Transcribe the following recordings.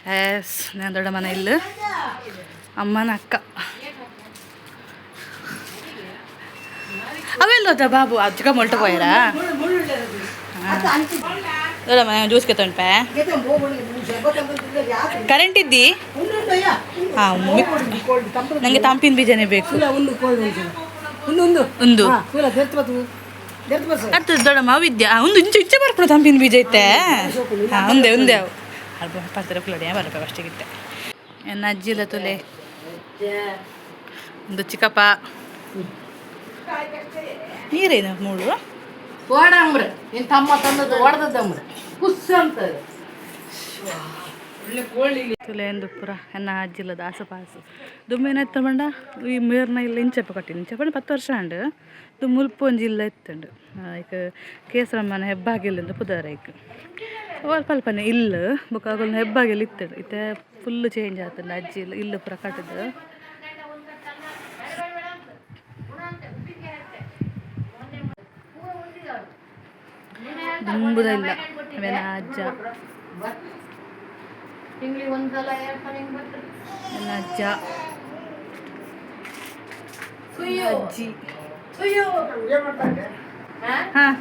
S ನಾನು ದೊಡ್ಡ ಮನೆ ಇಲ್ಲ ಅಮ್ಮನ ಅಕ್ಕ ಅವೆಲ್ಲ ಬಾಬು ಅಜ್ಜಗ ಮೊಲ್ಟ ಹೋಯ್ರಾ ದೊಡ್ಡ ಮನೆ ಜ್ಯೂಸ್ ಕೆತ್ತೊಂಡ್ಪೆ ಕರೆಂಟ್ ಇದ್ದಿ ಹಾಂ ನನಗೆ ತಂಪಿನ ಬೀಜನೇ ಬೇಕು ಒಂದು ಅರ್ಥದ ದೊಡ್ಡಮ್ಮ ಅವಿದ್ಯಾ ಒಂದು ಇಂಚು ಇಂಚೆ ಬರ್ಕೊಂಡು ತಂಪಿನ ಬೀಜ ಐತೆ ಹಾಂ ಒಂದೇ ಒಂದೇ ಅವು ಅಲ್ಪ ಪತ್ತರ ಕುಲಡಿ ಬರಬೇಕು ಅಷ್ಟಿಗಿತ್ತೆ ನನ್ನ ಅಜ್ಜಿಲ್ಲ ತುಲೆ ಒಂದು ಚಿಕ್ಕಪ್ಪ ನೀರೇನು ಮೂಳು ಓಡಂಬ್ರೆ ನಿನ್ನ ತಮ್ಮ ತಂದದ್ದು ಹೊಡೆದದ್ದಮ್ರೆ ಕುಸ್ ಅಂತದೆ ತುಲೆ ಎಂದು ಪುರ ಎನ್ನ ಅಜ್ಜಿಲ್ಲ ದಾಸಪಾಸು ದುಮ್ಮೇನ ಬಂಡ ಈ ಮೇರ್ನ ಇಲ್ಲ ಇಂಚಪ್ಪ ಕಟ್ಟಿ ಇಂಚಪ್ಪ 10 ವರ್ಷ ಅಂಡು ಇದು ಮುಲ್ಪ ಒಂಜಿ ಇಲ್ಲ ಇತ್ತಂಡು ಈಗ ಕೇಸರಮ್ಮನ ಹೆಬ್ಬಾಗಿಲ್ಲಿಂದ ಪುದಾರ ಈಗ ಅಲ್ಪನೆ ಇಲ್ಲ ಬೊಕ್ಕ ಹೆಬ್ಬಾಗಿಲ್ಲ ಇತ್ತಂಡು ಇತ್ತೆ ಫುಲ್ ಚೇಂಜ್ ಆಗ್ತದೆ ಅಜ್ಜಿ ಇಲ್ಲ ಇಲ್ಲ ಪುರ ಕಟ್ಟದು ದುಂಬುದ ಇಲ್ಲ ಅವೇನ ಅಜ್ಜ ನನ್ನ ಅಜ್ಜ ಅಜ್ಜಿ ಹಾಂ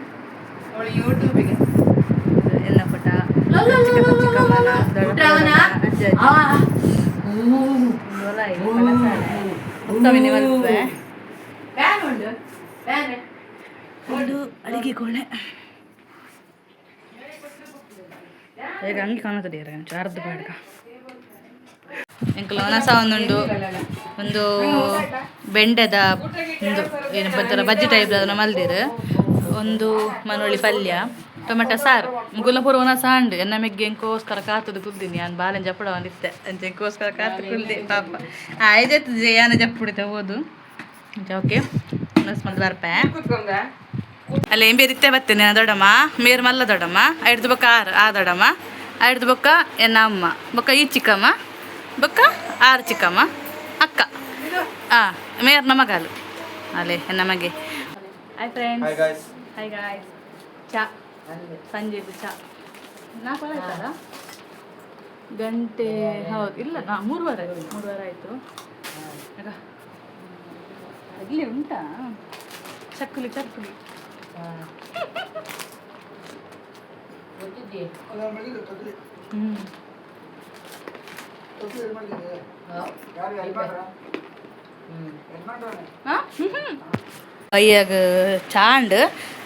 ಯೂಟ್ಯೂಬಿಗೆ ಎಲ್ಲ ಪುಟ ಚಿಕ್ಕಮ್ಮನ ದೊಡ್ಡ ಅಜ್ಜ ಒಂದು ಅಡಿಗೆ ಕೋಣೆ ಈಗ ಹಂಗೆ ಕಾಣುತ್ತದೆ ಅರ್ಧ ಬಾಡ್ಗ ಎಂಕಲ್ ಒಣಸ ಒಂದುಂಡು ಒಂದು ಬೆಂಡೆದ ಒಂದು ಏನು ಬರ್ತಾರ ಬಜ್ಜಿ ಟೈಪ್ ಅದನ್ನು ಮಲ್ದಿರು ಒಂದು ಮನೋಳಿ ಪಲ್ಯ ಟೊಮೆಟೊ ಸಾರು ಗುಲಪುರ ಒಣಸ ಅಂಡು ಎನ್ನ ಮೆಗ್ಗೆ ಎಂಕೋಸ್ಕರ ಕಾತದು ಕುಲ್ದಿನಿ ನಾನು ಬಾಲೆನ್ ಜಪ್ಪಡ ಒಂದಿತ್ತೆ ಅಂತ ಎಂಕೋಸ್ಕರ ಕಾತು ಕುಲ್ದೆ ಪಾಪ ಆಯ್ತು ಯಾನ ಜಪ್ಪುಡಿತೆ ಓದು ಓಕೆ ಮಲ್ದು ಬರ್ಪೆ ಅಲ್ಲ ಏನ್ ಬೇರಿತ್ತೆ ಬರ್ತೇನೆ ದೊಡ್ಡಮ್ಮ ಮೇರು ಮಲ್ಲ ದೊಡ್ಡಮ್ಮ ಐಡ್ದು ಬೊಕ್ಕ ಆ ದೊಡ್ಡಮ್ಮ ಐಡ್ದು ಬೊಕ್ಕ ಎನ್ನ ಅಮ್ಮ ಬೊಕ್ಕ ಈ ಚಿಕ್ಕಮ್ಮ ಬೊಕ್ಕ 6 ಚಿಕ್ಕಮ್ಮ ಅಕ್ಕ ಮೇರ್ನ ಮಗಲು ಅಲ್ಲೇ ಎನ್ನ ಮಗೆ ಹಾಯ್ ಫ್ರೆಂಡ್ಸ್ ಹಾಯ್ ಗಾಯ್ಸ್ ಚಾ ಸಂಜೆದು ಚಾ 4 ಆಯ್ತಲ್ಲ ಗಂಟೆ ಹೌದು ಇಲ್ಲ 3 ವಾರ ಆಯಿತು ಅಲ್ಲಿ ಉಂಟಾ ಚಕ್ಕುಲಿ ಬಯ್ಯಾಗ ಚಾ ಅಂಡ್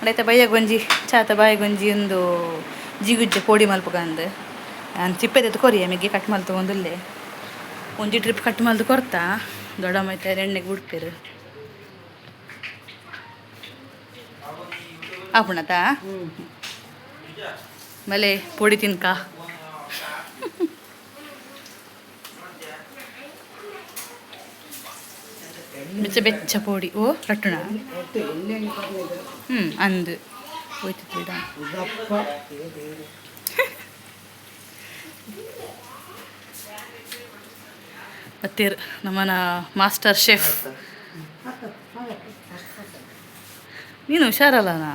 ಆಯ್ತಾ ಬಯ್ಯಾಗ ಒಂಜಿ ಚಾತ ಬಾಯಿಗೆ ಒಂಜಿ ಒಂದು ಜಿಗುಜ್ಜೆ ಪೋಡಿ ಮಲ್ಪಗಂದು ನಾನು ಚಿಪ್ಪೆದೆತ್ತು ಕೊರಿಯ ಮೆಗ್ಗೆ ಕಟ್ ಮಲ್ತು ಒಂದಲ್ಲೇ ಒಂಜಿ ಟ್ರಿಪ್ ಕಟ್ ಮಲ್ದು ಕೊರ್ತಾ ದೊಡ್ಡಮ್ಮ ಐತೆ ಎಣ್ಣೆಗೆ ಬಿಡ್ತೀರು ಆಪುಣತ ಮಲೆ ಪೊಡಿ ತಿನ್ಕ ಬೆಚ್ಚ ಪೋಡಿ ಓ ರಟ್ಟುಣ ಅಂದು ಹೋಯ್ತಿದ್ದ ಮತ್ತೇರು ನಮ್ಮನ ಮಾಸ್ಟರ್ ಶೆಫ್ ನೀನು ಹುಷಾರಲ್ಲನಾ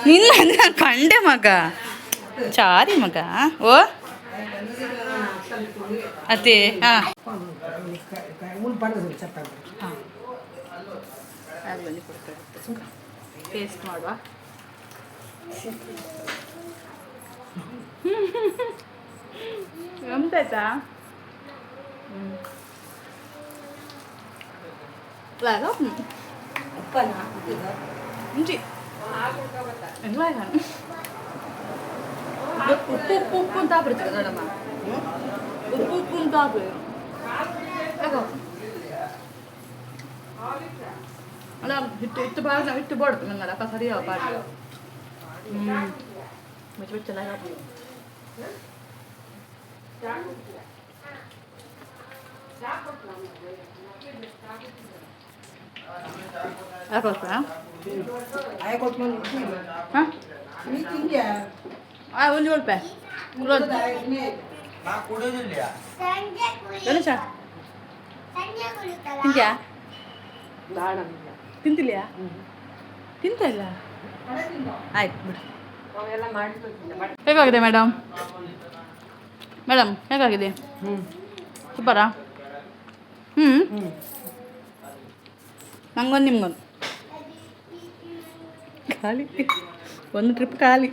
ನಿನ್ನ ಕಂಡೆ ಮಗ ಚಾರಿ ಮಗ ಓ ಅದೇ ಹಾಂ ಟೇಸ್ಟ್ ಮಾಡುವ ಗಮ್ತಾಯ್ತಾ ಮುಂಚಿ ಉಪ್ಪು ಅಂತ ಹಾಕ್ಬಿಡ್ತಾರೆ ದೊಡ್ಡಮ್ಮ ಉಪ್ಪು ಅಂತ ಹಾಕ್ಬಿಡಿ ಅಲ್ಲ ಹಿಟ್ಟು ಭಾಳ ನಾವು ಹಿಟ್ಟು ಬೋಡ್ತು ನಂಗಲ್ಲ ಅಕ್ಕ ಸರಿಯಾವ ಪಾಠ ಬೆಚ್ಚಲ್ಲ ಯಾಕೆ ಹಾಂ ಒಂದು ರೂಪಾಯಿ ಗಣೇಶ ತಿಂತ್ಯಾ ತಿಂತಿಲ್ಯಾ ತಿಂತ ಇಲ್ಲ ಆಯ್ತು ಬಿಡು ಹೇಗಾಗಿದೆ ಮೇಡಮ್ ಮೇಡಮ್ ಹೇಗಾಗಿದೆ ಹ್ಞೂ ಸೂಪರಾ? ಹ್ಞೂ ಹ್ಞೂ ನಂಗೊಂದು ನಿಮ್ಗೊಂದು ಖಾಲಿ ಒಂದು ಟ್ರಿಪ್ ಖಾಲಿ.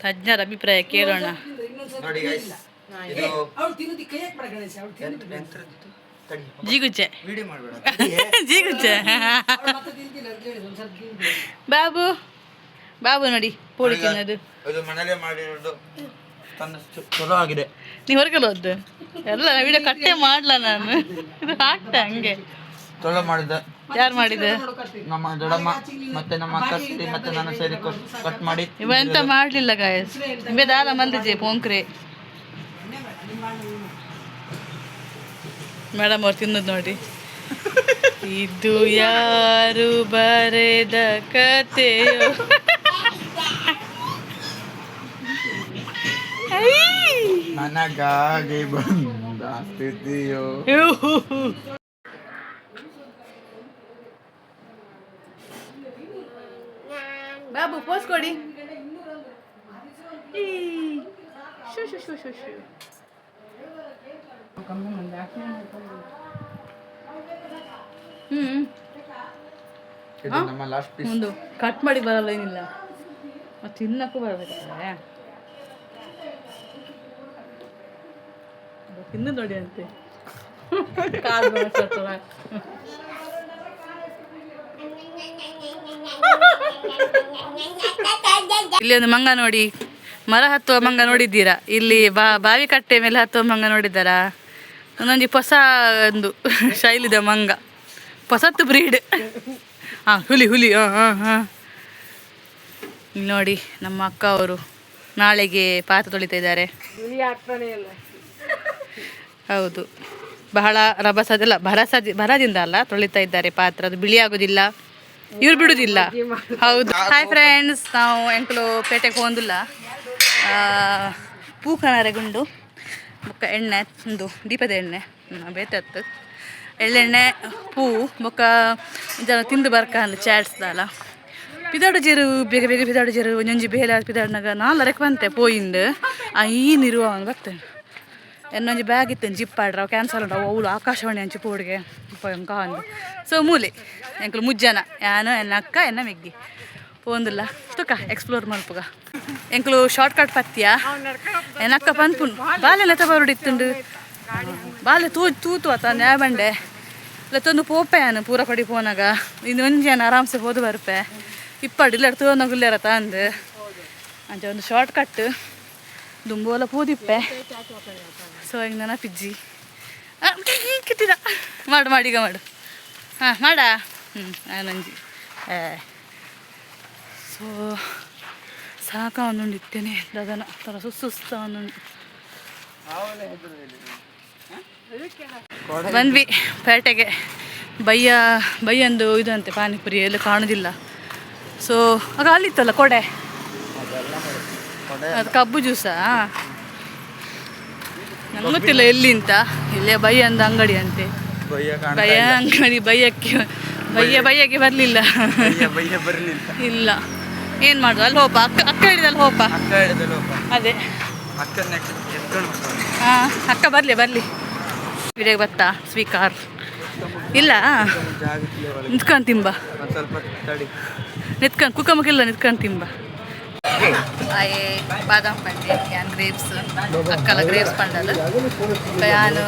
ತಜ್ಞರ ಅಭಿಪ್ರಾಯ ಕೇಳೋಣ. ನೋಡಿ ಗೈಸ್ ಇದು ಜಿಗುಚ್ಚೆ ವಿಡಿಯೋ ಮಾಡಬೇಡ ಜಿಗುಚ್ಚೆ ಬಾಬು ಬಾಬು ನೋಡಿ ಪೋಳಿ ತಿನ್ನೋದು. ಇದು ಮನೇಲೆ ಮಾಡಿರೋದು ಚಲೋ ಆಗಿದೆ. ನೀವು ಹೊರಗೆಲ್ಲ ಹೋದ್ದು ಎಲ್ಲ ವಿಡಿಯೋ ಕಟ್ಟೆ ಮಾಡ್ಲ ನಾನು, ಇದು ಹಾಕ್ತೆ ಹಂಗೆ. ಚಲೋ ಮಾಡಿದ್ದೆ. ಯಾರು ಮಾಡಿದೆ? ನಮ್ಮ ದೊಡ್ಡಮ್ಮ ಮತ್ತೆ ನಮ್ಮ ಅಕ್ಕ ಮತ್ತೆ ನಾನು ಸೇರಿ ಕಟ್ ಮಾಡಿ. ಇವ ಎಂತ ಮಾಡ್ಲಿಲ್ಲ ಗಾಯಸ್, ಬೇದಾಲ ಮಲ್ದಿಜೆ ಪೋಂಕ್ರೆ. ಮೇಡಮ್ ಅವ್ರು ತಿನ್ನೋದು ನೋಡಿ. ಇದು ಯಾರು ಬರೆದ ಕತೆಯೋ. ನನಗಾಗಿ ಬಂದ ಸ್ಥಿತಿಯೋ. ಬಾಬು ಪೋಸ್ ಕೊಡಿ. ಶು ಶು ಶು ಶು ಶು. ಇದು ನಮ್ಮ ಲಾಸ್ಟ್ ಪೀಸ್. ಒಂದು ಕಟ್ ಮಾಡಿ ಬರಲ್ಲ ಏನಿಲ್ಲ, ಮತ್ತೆ ತಿನ್ನಕ್ಕೂ ಬರಬೇಕಲ್ಲ. ತಿನ್ನು ನೋಡಿ ಅಂತೆ ಕಾಲು ಬೆಳೆಸತ್ತಲ್ಲ. ಇಲ್ಲಿ ಒಂದು ಮಂಗ ನೋಡಿ, ಮರ ಹತ್ತುವ ಮಂಗ ನೋಡಿದ್ದೀರಾ? ಇಲ್ಲಿ ಬಾವಿ ಕಟ್ಟೆ ಮೇಲೆ ಹತ್ತುವ ಮಂಗ ನೋಡಿದ್ದಾರಾ? ಒಂದೊಂದು ಹೊಸ ಒಂದು ಶೈಲಿದ ಮಂಗ, ಹೊಸತ್ತು ಬ್ರೀಡ್. ಹಾಂ ಹುಲಿ ಹುಲಿ. ಹಾಂ ಇಲ್ಲಿ ನೋಡಿ ನಮ್ಮ ಅಕ್ಕ ಅವರು ನಾಳೆಗೆ ಪಾತ್ರೆ ತೊಳಿತಾ ಇದ್ದಾರೆ. ಹೌದು, ಬಹಳ ರಭಸದಲ್ಲ ಭರದಿಂದ ಅಲ್ಲ ತೊಳಿತಾ ಇದ್ದಾರೆ ಪಾತ್ರೆ, ಅದು ಬಿಳಿ ಆಗೋದಿಲ್ಲ, ಇವ್ರು ಬಿಡುದಿಲ್ಲ. ಹೌದು. ಹಾಯ್ ಫ್ರೆಂಡ್ಸ್, ನಾವು ಎಂಕಲು ಪೇಟೆಗೆ ಹೋಗಿಲ್ಲ. ಪೂಕನರೆಗುಂಡು ಬೊಕ್ಕ ಎಣ್ಣೆ ಒಂದು ದೀಪದ ಎಣ್ಣೆ ಬೇತತ್ತು ಎಳ್ಳೆಣ್ಣೆ ಪೂ ಬೊಕ್ಕ ಇದನ್ನು ತಿಂದು ಬರ್ಕ ಅಂದು ಚಾಟ್ಸ್ದಲ್ಲ ಪಿದಾಡು ಜೀರು ಬೇಗ ಬೇಗ ಪಿದಾಡು ಜೀರು ಒಂಜೊಂಜಿ ಬೇಲೆ ಪಿದಾಡ್ನಾಗ ನಾಲ್ಕು ಬಂತೆ ಪೋಯಿಂದು ಐನಿರುವ ಅವನು ಬರ್ತೇನೆ. ಎನ್ನೊಂಜಿ ಬ್ಯಾಗ್ ಇತ್ತು ಜಿಪ್ ಆಡ್ರ ಅವು ಕ್ಯಾನ್ಸಲ್ ಉಂಟು ಅವಳು ಆಕಾಶವಾಣಿ ಹಂಚಿ ಪೋಡಿಗೆ ಉಪಯೋಗ ಅಂದು. ಸೊ ಮೂಲೆ ಎಂಕಲು ಮುಜ್ಜನ ಯಾನು ಎನ್ನ ಅಕ್ಕ ಎನ್ನ ಮೆಗ್ಗಿ ಪೋಂದಿಲ್ಲ ತುಕ ಎಕ್ಸ್ಪ್ಲೋರ್ ಮಲ್ಪುಗ ಎಂಕಲು ಶಾರ್ಟ್ ಕಟ್ ಪತ್ಯ ಎನ್ನ ಅಕ್ಕ ಪನ್ಪುನ್ ಬಾಲೆ ನೆತ ಬರುಡಿತ್ತುಂಡು ಬಾಲೆ ತೂತು ಆತ ನ್ಯಾ ಬಂಡೆ ಇಲ್ಲ ತಂದು ಪೋಪೆ ನಾನು ಪೂರ ಪಡಿ ಪೋನಾಗ ಇನ್ನು ಒಂಜಿ ಆರಾಮ್ಸೆ ಹೋದು ಬರ್ಪೆ ಇಪ್ಪಡು ಇಲ್ಲ ತೋನಾಗುಲ್ಲೇರತ ಅಂದು ಅಂಚ ಒಂದು ಶಾರ್ಟ್ ಕಟ್ ದುಂಬೋಲ ಪೂದಿಪ್ಪೆ. ಸೊ ಈಗ ನನ್ನ ಪಿಜ್ಜಿ ಕಿಟ್ಟಿದ ಮಾಡು ಮಾಡೀಗ ಮಾಡು. ಹಾಂ ಮಾಡ. ನಾನಂಜಿ ಸೊ ಸಾಕ ಒಂದುಂಡು ಇತ್ತೇನೆ ದದನ ಥರ ಸುಸ್ತ ಒಂದುಂಡು. ಬಂದ್ವಿ ಪೇಟೆಗೆ. ಬಯ್ಯಂದು ಇದಂತೆ ಪಾನಿಪುರಿ ಎಲ್ಲ ಕಾಣೋದಿಲ್ಲ. ಸೊ ಆಗ ಅಲ್ಲಿತ್ತಲ್ಲ ಕೊಡೆ, ಅದು ಕಬ್ಬು ಜ್ಯೂಸಾ ನಂಗೆ ಗೊತ್ತಿಲ್ಲ ಎಲ್ಲಿ ಅಂತ. ಇಲ್ಲೇ ಬಯ್ಯಂದು ಅಂಗಡಿ ಅಂತೆ. ಬಯ್ಯ ಅಂಗಡಿ ಬಯ್ಯಕ್ಕೆ ಬರಲಿಲ್ಲ. ಇಲ್ಲ ಏನು ಮಾಡುದು, ಅಲ್ಲಿ ಹೋಪ ಅಕ್ಕ ಹೇಳಿದಲ್ಲಿ ಹೋಪ. ಅದೇ ಹಾಂ ಅಕ್ಕ ಬರಲಿ ವಿಡಿಯೋಗೆ ಬತ್ತಾ ಸ್ವೀಕಾರ್ ಇಲ್ಲ ನಿತ್ಕೊಂಡು ತಿಂಬ ನಿತ್ಕೊಂಡು ಕುಕ್ಕಮಕ್ಕಿಲ್ಲ ನಿತ್ಕೊಂಡು ತಿಂಬ. ಬಾದಾಮ್ ಪಂಡೆ ಯಾನ್ ಗ್ರೇಪ್ಸ್ ಅಕ್ಕಲ ಗ್ರೇಪ್ಸ್ ಪಂಡಲು ಯಾನು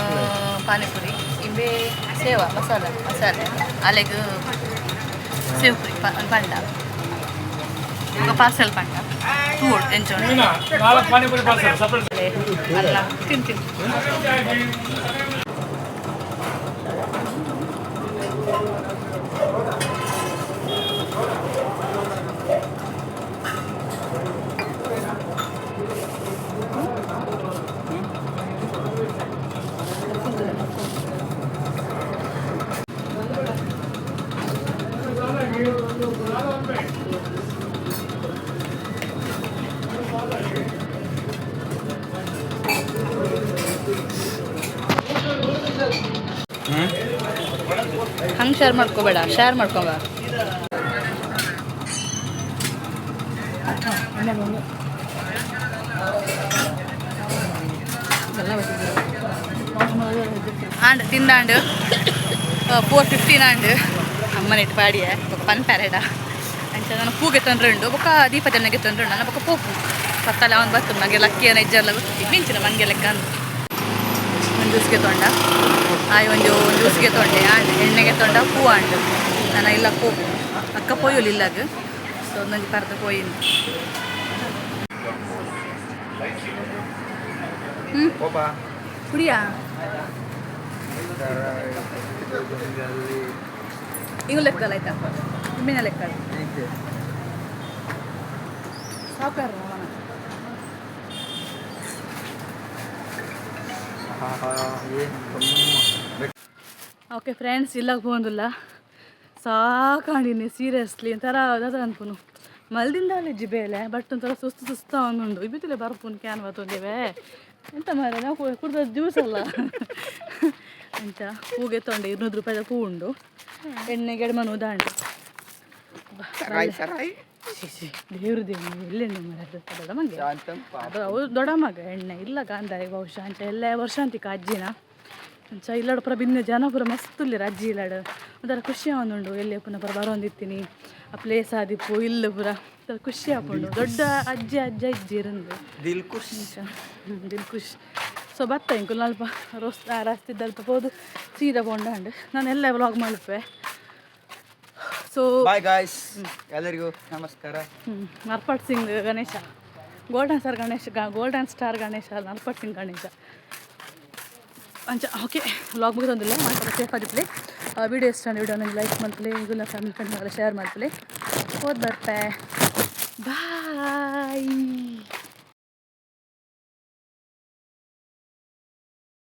ಪಾನಿಪುರಿ ಇಂಬೆ ಸೇವ ಮಸಾಲೆ ಅಲೆಗು ಸೇವ್ ಪುರಿ ಪಂಡ ಪಾರ್ಸೆಲ್ ಪಂಡ ತೂಡು ಎಂಚೋಣ ಅಲ್ಲ ತಿಂತೀನಿ. ಹಂಗೆ ಶೇರ್ ಮಾಡ್ಕೋಬೇಡ, ಶೇರ್ ಮಾಡ್ಕೊಂಬ. ఆండ్ తిందాండు 4:15 ఆండు అమ్మనేటి పాడియే ఒక పని ప్యారేడా అంటే నన్ను పూగెత్తండ్రు ఒక దీపజన్న ಗೆತ್ತಂಡ್ರು ನನ್ನ ఒక ಪೋಪು ಪತ್ತಲ್ಲ ಅವನು ಬತ್ತು ನನಗೆ ಲಕ್ಕಿ ಅನ್ನ ಇಜ್ಜಲ್ಲ ಮಿಂಚಿನ ಮನ್ಗೆ ಲೆಕ್ಕ ಒಂದು ಜ್ಯೂಸ್ಗೆ ತೊಂಡ ಆಯ್ ಒಂದು ಜ್ಯೂಸ್ಗೆ ತೊಂಡೆ ಆಂಡ್ ಎಣ್ಣೆಗೆ ತೊಂಡ ಹೂ ಆಂಡು ನಾನು ಇಲ್ಲ ಪೋಪು ಅಕ್ಕ ಪೋಯಲು ಇಲ್ಲಾಗ ಸೊ ನಂಗೆ ಕರೆದು ಪೋಯಿನಿ ಕುಡಿಯಾ ಹಿಂಗೂ ಲೆಕ್ಕಲ್ಲ ಆಯ್ತಾ ನಿಮ್ಮಿನ ಲೆಕ್ಕ ಸಾವುಕಾರ ಓಕೆ ಫ್ರೆಂಡ್ಸ್ ಇಲ್ಲಾಗ ಹೋಗಂದಿಲ್ಲ ಸಾಕಾಂಡಿನಿ ಸೀರಿಯಸ್ಲಿ ಒಂಥರ ಅದ ಅನ್ಪುನು ಮಲ್ದಿಂದ ಅಲ್ಲಿ ಜಿಬೇಲೆ ಬಟ್ ಒಂಥರ ಸುಸ್ತು ಅವನುಂಡು ಇಬ್ಬಿತಿಲೆ ಬರ್ಪುನು ಕ್ಯಾನ್ ಬತ್ತೊಂದೇವೆ ಎಂತ ಮಾರ ನಾವು ಕುಡ್ದ ಜ್ಯೂಸ್ ಅಲ್ಲ ಅಂತ ಹೂಗೆ ತೊಂಡೆ 200 ರೂಪಾಯಿದ ಹೂ ಉಂಡು ಎಣ್ಣೆಗೆ ಎಡಮನು ಉದಾಂಡು ದೇವ್ರ ಎಲ್ಲೆಣ್ಣೆ ಮಾಡೋದು ದೊಡ್ಡ ಮಗ ಅದು ಅವು ದೊಡ್ಡ ಮಗ ಎಣ್ಣೆ ಇಲ್ಲ ಗಾಂಧಾರಿ ಬಹುಶಃ ಅಂಚ ಎಲ್ಲ ವರ್ಷಾಂತಿಕ ಅಜ್ಜಿನ ಅಂಚ ಇಲ್ಲಾಡು ಪುರ ಬಿನ್ನ ಜನ ಪುರ ಮಸ್ತ್ ಉಲ್ಲಿರ ಅಜ್ಜಿ ಇಲ್ಲಾಡು ಒಂಥರ ಖುಷಿ ಆವೊಂದುಂಡು ಎಲ್ಲೇ ಪುನಃ ಪುರ ಬರೋಂದಿತ್ತೀನಿ ಆ ಪ್ಲೇಸ್ ಆದಿಪ್ಪು ಇಲ್ಲ ಪುರ ಒಂಥರ ಖುಷಿ ಆಪುಂಡು ದೊಡ್ಡ ಅಜ್ಜಿ ಇರಂದು ದಿಲ್ ಖುಷ್ ಸೊ ಬತ್ತ ಇಂಕು ಅಲ್ಪ ರಸ್ತಿದ್ದ ಅಲ್ಪ ಹೋದು ಸೀದಾ ಕೊಂಡಾಂಡು ನಾನು ಎಲ್ಲ ವ್ಲಾಗ್ ಮಲ್ಪೆ ಸೊ ಬಾಯ್ ಗಾಯ್ಸ್ ಎಲ್ಲರಿಗೂ ನಮಸ್ಕಾರ ನರ್ಪಟ್ ಸಿಂಗ್ ಗಣೇಶ ಗೋಲ್ಡನ್ ಸ್ಟಾರ್ ಗಣೇಶ ನರ್ಪಟ್ ಸಿಂಗ್ ಗಣೇಶ ಅಂಚ ಓಕೆ ವ್ಲಾಗ್ ಮುಗಿದೊಂದಿಲ್ಲ ಮಾಡ್ತಾರೆ ಸೇಫ್ ಆಗಿರ್ಲಿ ವಿಡಿಯೋ ಇಷ್ಟ ವಿಡಿಯೋ ನನಗೆ ಲೈಕ್ ಮಾಡ್ತಲೇ ಈಗಲ್ಲ ಫ್ಯಾಮಿಲಿ ಫ್ರೆಂಡ್ಸ್ ಶೇರ್ ಮಾಡ್ತಲೇ ಹೋದ್ ಬರ್ತೆ ಬಾಯ್.